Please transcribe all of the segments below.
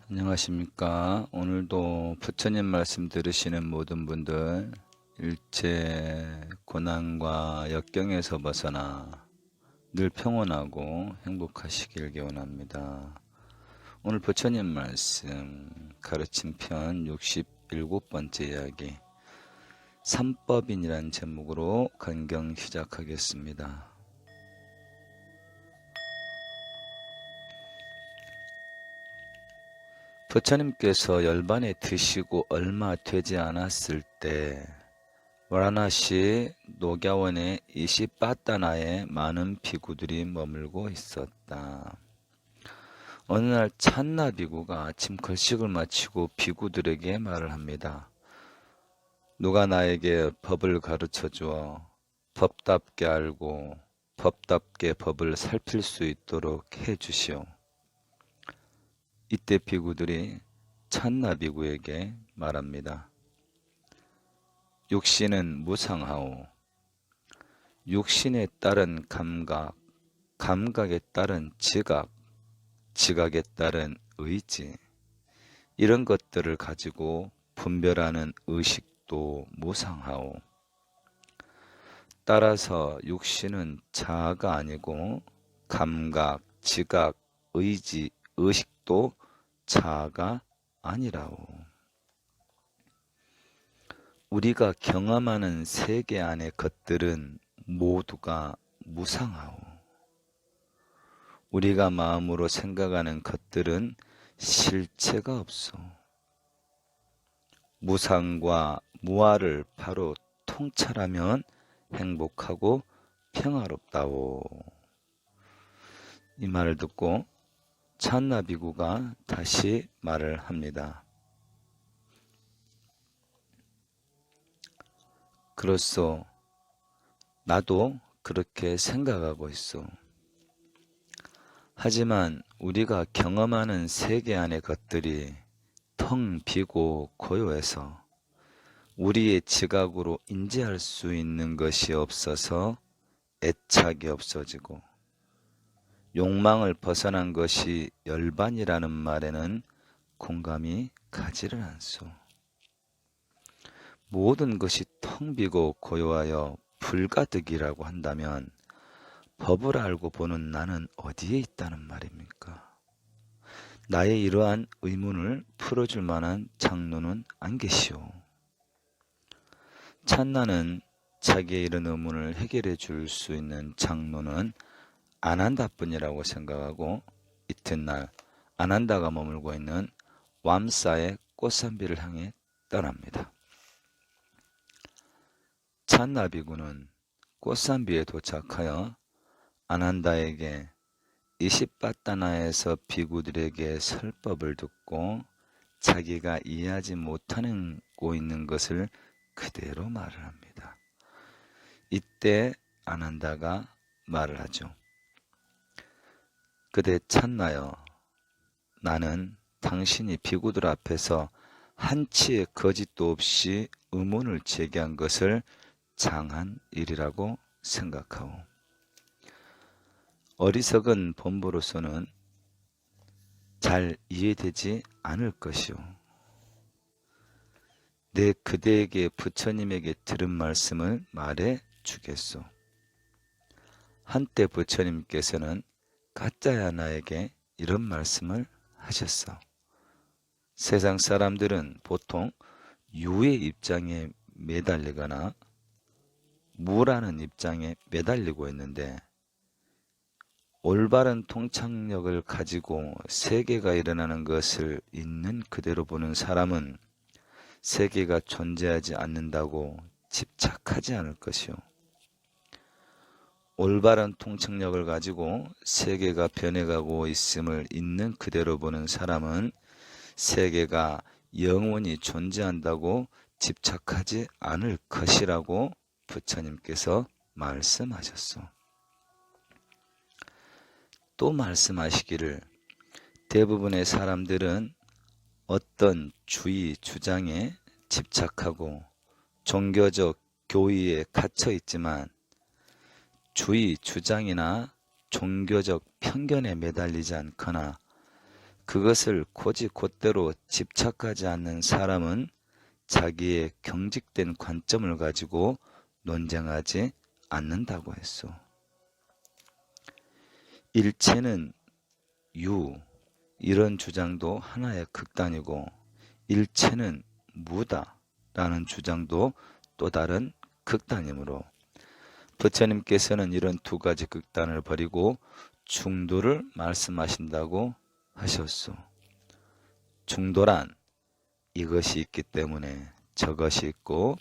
안녕하십니까. 오늘도 부처님 말씀 들으시는 모든 분들 일체 고난과 역경에서 벗어나 늘 평온하고 행복하시길 기원합니다. 오늘 부처님 말씀 가르침 편 67번째 이야기 삼법인이란 제목으로 간경 시작하겠습니다. 부처님께서 열반에 드시고 얼마 되지 않았을 때 와라나시 녹야원에 이시빠따나에 많은 비구들이 머물고 있었다. 어느 날 찬나 비구가 아침 걸식을 마치고 비구들에게 말을 합니다. 누가 나에게 법을 가르쳐 주어 법답게 알고 법답게 법을 살필 수 있도록 해 주시오. 이때 비구들이 찬나 비구에게 말합니다. 육신은 무상하오. 육신에 따른 감각, 감각에 따른 지각, 지각에 따른 의지, 이런 것들을 가지고 분별하는 의식도 무상하오. 따라서 육신은 자아가 아니고 감각, 지각, 의지, 의식도 자아가 아니라오. 우리가 경험하는 세계 안의 것들은 모두가 무상하오. 우리가 마음으로 생각하는 것들은 실체가 없어. 무상과 무아를 바로 통찰하면 행복하고 평화롭다오. 이 말을 듣고 찬나 비구가 다시 말을 합니다. 그렇소. 나도 그렇게 생각하고 있어. 하지만 우리가 경험하는 세계 안의 것들이 텅 비고 고요해서 우리의 지각으로 인지할 수 있는 것이 없어서 애착이 없어지고 욕망을 벗어난 것이 열반이라는 말에는 공감이 가지를 않소. 모든 것이 텅 비고 고요하여 불가득이라고 한다면 법을 알고 보는 나는 어디에 있다는 말입니까? 나의 이러한 의문을 풀어줄 만한 장로는 안 계시오. 찬나는 자기의 이런 의문을 해결해 줄 수 있는 장로는 아난다뿐이라고 생각하고 이튿날 아난다가 머물고 있는 왬사의 꽃산비를 향해 떠납니다. 찬나 비구는 꽃산비에 도착하여 아난다에게 이시빠따나에서 비구들에게 설법을 듣고 자기가 이해하지 못하고 있는 것을 그대로 말을 합니다. 이때 아난다가 말을 하죠. 그대 찬나여, 나는 당신이 비구들 앞에서 한치의 거짓도 없이 의문을 제기한 것을 장한 일이라고 생각하오. 어리석은 본부로서는 잘 이해되지 않을 것이오. 내 그대에게 부처님에게 들은 말씀을 말해 주겠소. 한때 부처님께서는 가짜야나에게 이런 말씀을 하셨어. 세상 사람들은 보통 유의 입장에 매달리거나 무라는 입장에 매달리고 있는데 올바른 통찰력을 가지고 세계가 일어나는 것을 있는 그대로 보는 사람은 세계가 존재하지 않는다고 집착하지 않을 것이요. 올바른 통찰력을 가지고 세계가 변해가고 있음을 있는 그대로 보는 사람은 세계가 영원히 존재한다고 집착하지 않을 것이라고 부처님께서 말씀하셨소. 또 말씀하시기를 대부분의 사람들은 어떤 주의 주장에 집착하고 종교적 교의에 갇혀 있지만 주의 주장이나 종교적 편견에 매달리지 않거나 그것을 곧이곧대로 집착하지 않는 사람은 자기의 경직된 관점을 가지고 논쟁하지 않는다고 했어. 일체는 유, 이런 주장도 하나의 극단이고 일체는 무다 라는 주장도 또 다른 극단이므로 부처님께서는 이런 두 가지 극단을 버리고 중도를 말씀하신다고 하셨소. 중도란 이것이 있기 때문에 저것이 있고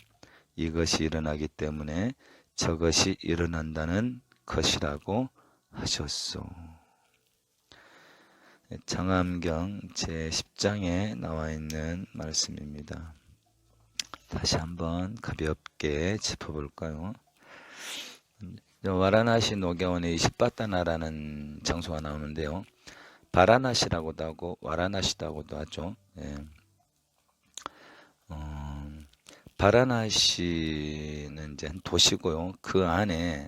이것이 일어나기 때문에 저것이 일어난다는 것이라고 하셨소. 정암경 제10장에 나와 있는 말씀입니다. 다시 한번 가볍게 짚어볼까요? 와라나시 노교원의 이십바타나라는 장소가 나오는데요. 바라나시라고도 하고 와라나시라고도 하죠. 예. 바라나시는 이제 한 도시고요. 그 안에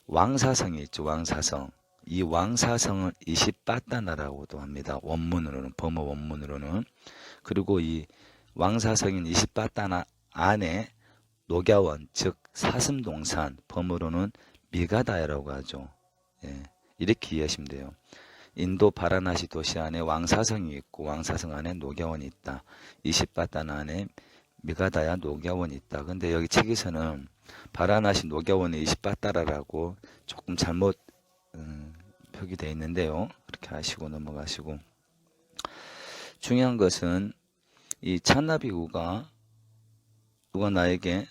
왕사성이 있죠. 왕사성. 이 왕사성을 이십바타나라고도 합니다. 원문으로는, 범어 원문으로는. 그리고 이 왕사성인 이십바타나 안에 녹야원, 즉 사슴동산, 범어로는 미가다야라고 하죠. 예, 이렇게 이해하시면 돼요. 인도 바라나시 도시 안에 왕사성이 있고 왕사성 안에 녹야원이 있다. 이십바타나 안에 미가다야 녹야원이 있다. 근데 여기 책에서는 바라나시 녹야원의 이십바타라라고 조금 잘못 표기되어 있는데요. 그렇게 하시고 넘어가시고, 중요한 것은 이 찬나비구가 누가 나에게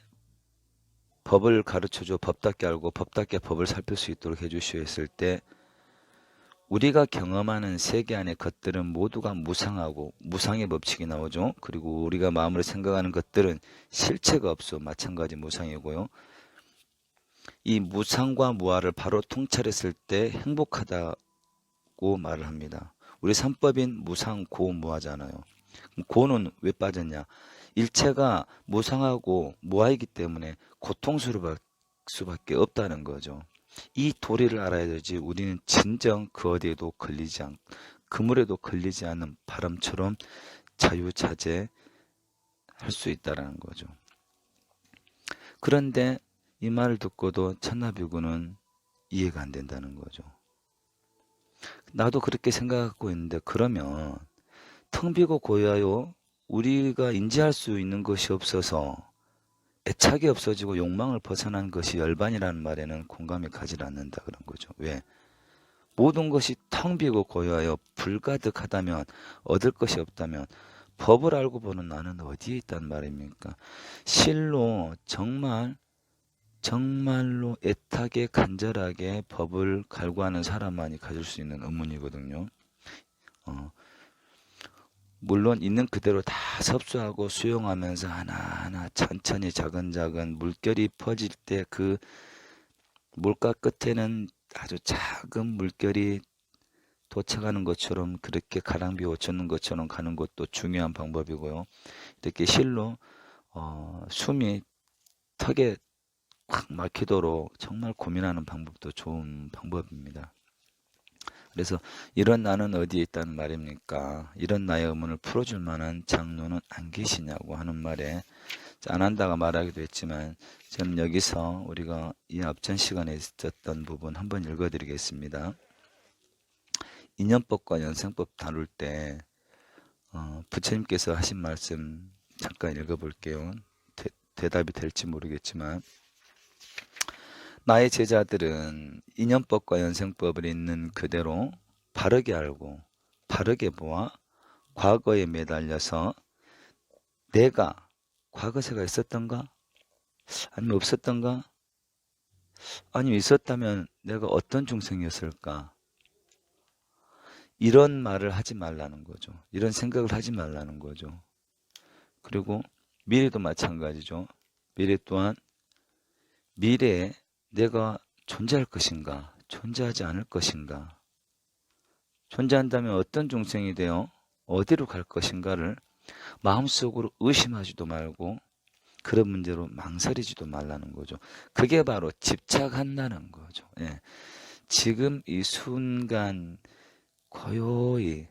법을 가르쳐줘 법답게 알고 법답게 법을 살필 수 있도록 해주시오 했을 때 우리가 경험하는 세계 안의 것들은 모두가 무상하고 무상의 법칙이 나오죠. 그리고 우리가 마음으로 생각하는 것들은 실체가 없어 마찬가지 무상이고요. 이 무상과 무아를 바로 통찰했을 때 행복하다고 말을 합니다. 우리 삼법인 무상, 고, 무아잖아요. 고는 왜 빠졌냐? 일체가 무상하고 무아이기 때문에 고통스러울 수밖에 없다는 거죠. 이 도리를 알아야 되지 우리는 진정 그 어디에도 걸리지 않고 그물에도 걸리지 않는 바람처럼 자유자재할 수 있다는 거죠. 그런데 이 말을 듣고도 천나비구는 이해가 안 된다는 거죠. 나도 그렇게 생각하고 있는데 그러면 텅 비고 고요하여 우리가 인지할 수 있는 것이 없어서 애착이 없어지고 욕망을 벗어난 것이 열반이라는 말에는 공감이 가지 않는다 그런 거죠. 왜? 모든 것이 텅 비고 고요하여 불가득하다면 얻을 것이 없다면 법을 알고 보는 나는 어디에 있단 말입니까? 실로 정말로 애타게 간절하게 법을 갈구하는 사람만이 가질 수 있는 의문이거든요. 물론 있는 그대로 다 섭수하고 수용하면서 하나하나 천천히 작은 물결이 퍼질 때 그 물가 끝에는 아주 작은 물결이 도착하는 것처럼 그렇게 가랑비 오쳤는 것처럼 가는 것도 중요한 방법이고요. 이렇게 실로 숨이 턱에 꽉 막히도록 정말 고민하는 방법도 좋은 방법입니다. 그래서 이런 나는 어디에 있다는 말입니까? 이런 나의 의문을 풀어줄 만한 장로는 안 계시냐고 하는 말에 안 한다가 말하기도 했지만 저는 여기서 우리가 이 앞전 시간에 있었던 부분 한번 읽어드리겠습니다. 인연법과 연생법 다룰 때 부처님께서 하신 말씀 잠깐 읽어볼게요. 대답이 될지 모르겠지만 나의 제자들은 인연법과 연생법을 있는 그대로 바르게 알고 바르게 보아 과거에 매달려서 내가 과거세가 있었던가? 아니면 없었던가? 아니면 있었다면 내가 어떤 중생이었을까? 이런 말을 하지 말라는 거죠. 이런 생각을 하지 말라는 거죠. 그리고 미래도 마찬가지죠. 미래 또한 미래에 내가 존재할 것인가? 존재하지 않을 것인가? 존재한다면 어떤 중생이 되어 어디로 갈 것인가를 마음속으로 의심하지도 말고 그런 문제로 망설이지도 말라는 거죠. 그게 바로 집착한다는 거죠. 예. 지금 이 순간 고요히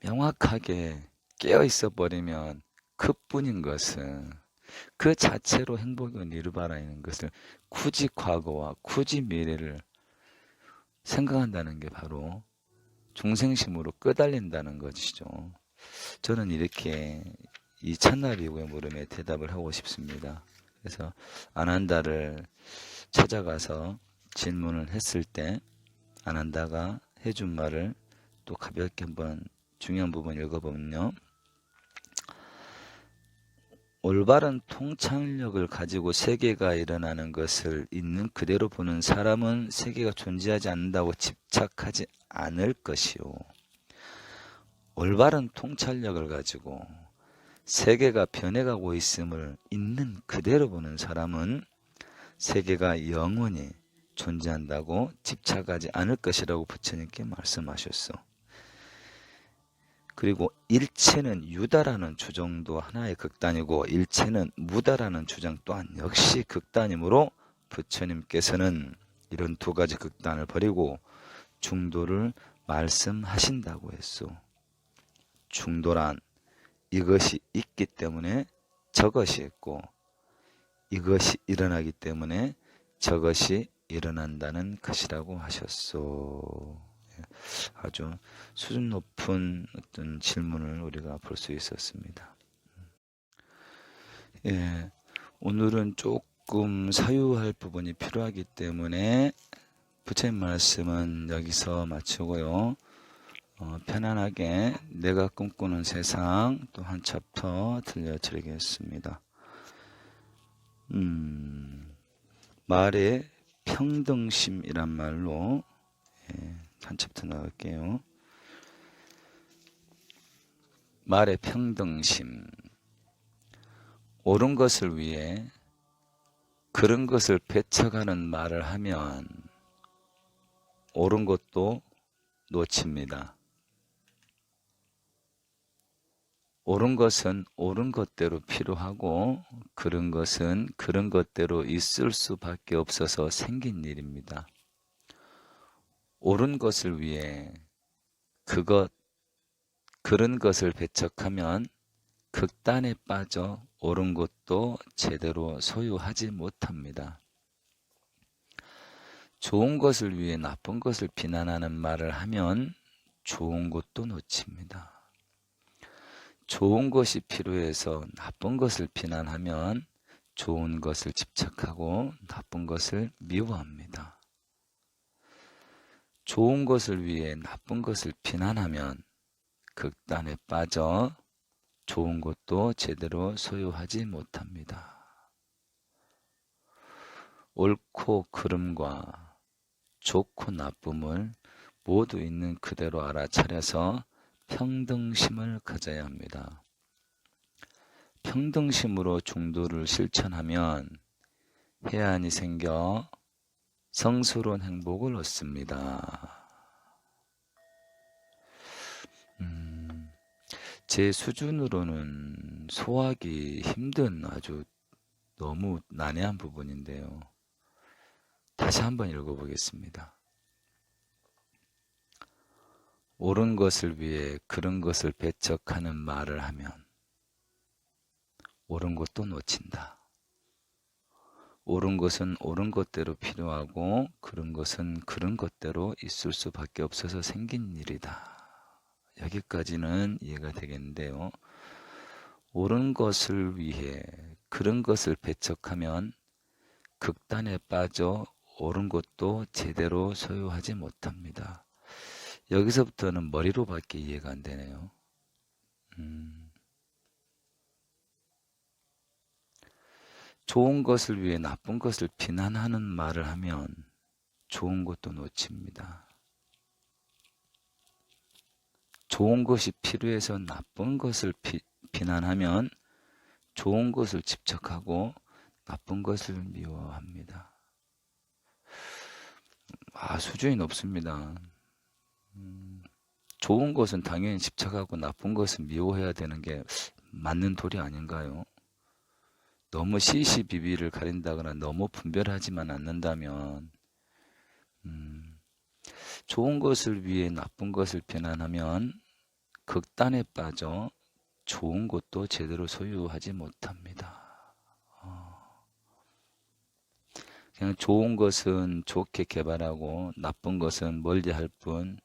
명확하게 깨어 있어 버리면 그뿐인 것은 그 자체로 행복이고 니르바나인 것을 굳이 과거와 굳이 미래를 생각한다는 게 바로 중생심으로 끄달린다는 것이죠. 저는 이렇게 이 찬나비고의 물음에 대답을 하고 싶습니다. 그래서 아난다를 찾아가서 질문을 했을 때 아난다가 해준 말을 또 가볍게 한번 중요한 부분 읽어보면요. 올바른 통찰력을 가지고 세계가 일어나는 것을 있는 그대로 보는 사람은 세계가 존재하지 않는다고 집착하지 않을 것이요. 올바른 통찰력을 가지고 세계가 변해가고 있음을 있는 그대로 보는 사람은 세계가 영원히 존재한다고 집착하지 않을 것이라고 부처님께 말씀하셨어. 그리고 일체는 유다라는 주장도 하나의 극단이고 일체는 무다라는 주장 또한 역시 극단이므로 부처님께서는 이런 두 가지 극단을 버리고 중도를 말씀하신다고 했소. 중도란 이것이 있기 때문에 저것이 있고 이것이 일어나기 때문에 저것이 일어난다는 것이라고 하셨소. 아주 수준 높은 어떤 질문을 우리가 볼 수 있었습니다. 예, 오늘은 조금 사유할 부분이 필요하기 때문에 부처님 말씀은 여기서 마치고요. 편안하게 내가 꿈꾸는 세상 또 한 챕터 들려드리겠습니다. 말의 평등심이란 말로 한 챕터 나갈게요. 말의 평등심. 옳은 것을 위해 그런 것을 배척하는 말을 하면 옳은 것도 놓칩니다. 옳은 것은 옳은 것대로 필요하고 그런 것은 그런 것대로 있을 수밖에 없어서 생긴 일입니다. 옳은 것을 위해 그런 것을 배척하면 극단에 빠져 옳은 것도 제대로 소유하지 못합니다. 좋은 것을 위해 나쁜 것을 비난하는 말을 하면 좋은 것도 놓칩니다. 좋은 것이 필요해서 나쁜 것을 비난하면 좋은 것을 집착하고 나쁜 것을 미워합니다. 좋은 것을 위해 나쁜 것을 비난하면 극단에 빠져 좋은 것도 제대로 소유하지 못합니다. 옳고 그름과 좋고 나쁨을 모두 있는 그대로 알아차려서 평등심을 가져야 합니다. 평등심으로 중도를 실천하면 해안이 생겨 성스러운 행복을 얻습니다. 제 수준으로는 소화하기 힘든 아주 너무 난해한 부분인데요. 다시 한번 읽어보겠습니다. 옳은 것을 위해 그런 것을 배척하는 말을 하면 옳은 것도 놓친다. 옳은 것은 옳은 것대로 필요하고 그런 것은 그런 것대로 있을 수밖에 없어서 생긴 일이다. 여기까지는 이해가 되겠는데요. 옳은 것을 위해 그런 것을 배척하면 극단에 빠져 옳은 것도 제대로 소유하지 못합니다. 여기서부터는 머리로밖에 이해가 안 되네요. 좋은 것을 위해 나쁜 것을 비난하는 말을 하면 좋은 것도 놓칩니다. 좋은 것이 필요해서 나쁜 것을 비난하면 좋은 것을 집착하고 나쁜 것을 미워합니다. 수준이 높습니다. 좋은 것은 당연히 집착하고 나쁜 것은 미워해야 되는 게 맞는 도리 아닌가요? 너무 시시비비를 가린다거나 너무 분별하지만 않는다면 좋은 것을 위해 나쁜 것을 비난하면 극단에 빠져 좋은 것도 제대로 소유하지 못합니다. 그냥 좋은 것은 좋게 개발하고 나쁜 것은 멀리할 뿐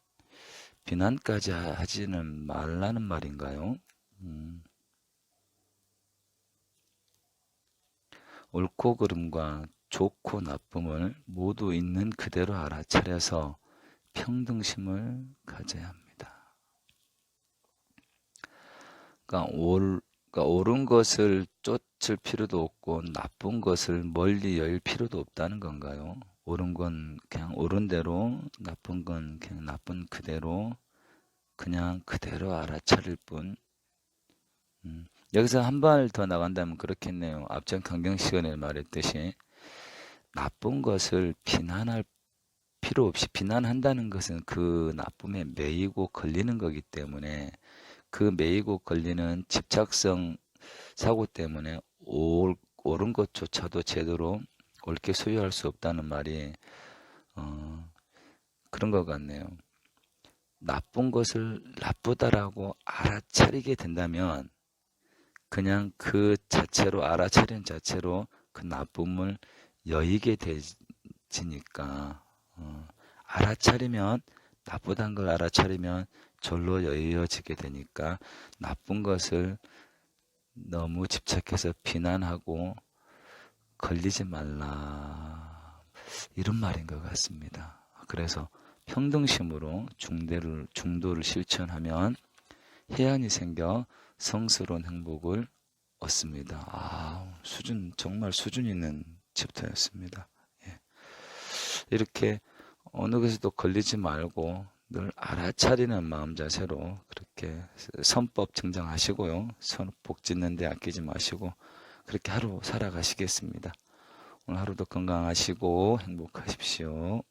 비난까지 하지는 말라는 말인가요? 옳고 그름과 좋고 나쁨을 모두 있는 그대로 알아차려서 평등심을 가져야 합니다. 그러니까 옳은 것을 쫓을 필요도 없고 나쁜 것을 멀리 열 필요도 없다는 건가요? 옳은 건 그냥 옳은 대로, 나쁜 건 그냥 나쁜 그대로, 그냥 그대로 알아차릴 뿐. 여기서 한 발 더 나간다면 그렇겠네요. 앞전 강경 시간에 말했듯이 나쁜 것을 비난할 필요 없이, 비난한다는 것은 그 나쁨에 매이고 걸리는 거기 때문에 그 매이고 걸리는 집착성 사고 때문에 옳은 것조차도 제대로 옳게 소유할 수 없다는 말이 그런 것 같네요. 나쁜 것을 나쁘다라고 알아차리게 된다면 그냥 그 자체로, 알아차린 자체로 그 나쁨을 여의게 되지니까 알아차리면, 나쁘다는 걸 알아차리면 절로 여의어지게 되니까 나쁜 것을 너무 집착해서 비난하고 걸리지 말라, 이런 말인 것 같습니다. 그래서 평등심으로 중도를 실천하면 해안이 생겨 성스러운 행복을 얻습니다. 정말 수준 있는 챕터였습니다. 예. 이렇게 어느 것에도 걸리지 말고 늘 알아차리는 마음 자세로 그렇게 선법 증정하시고요. 복 짓는 데 아끼지 마시고 그렇게 하루 살아가시겠습니다. 오늘 하루도 건강하시고 행복하십시오.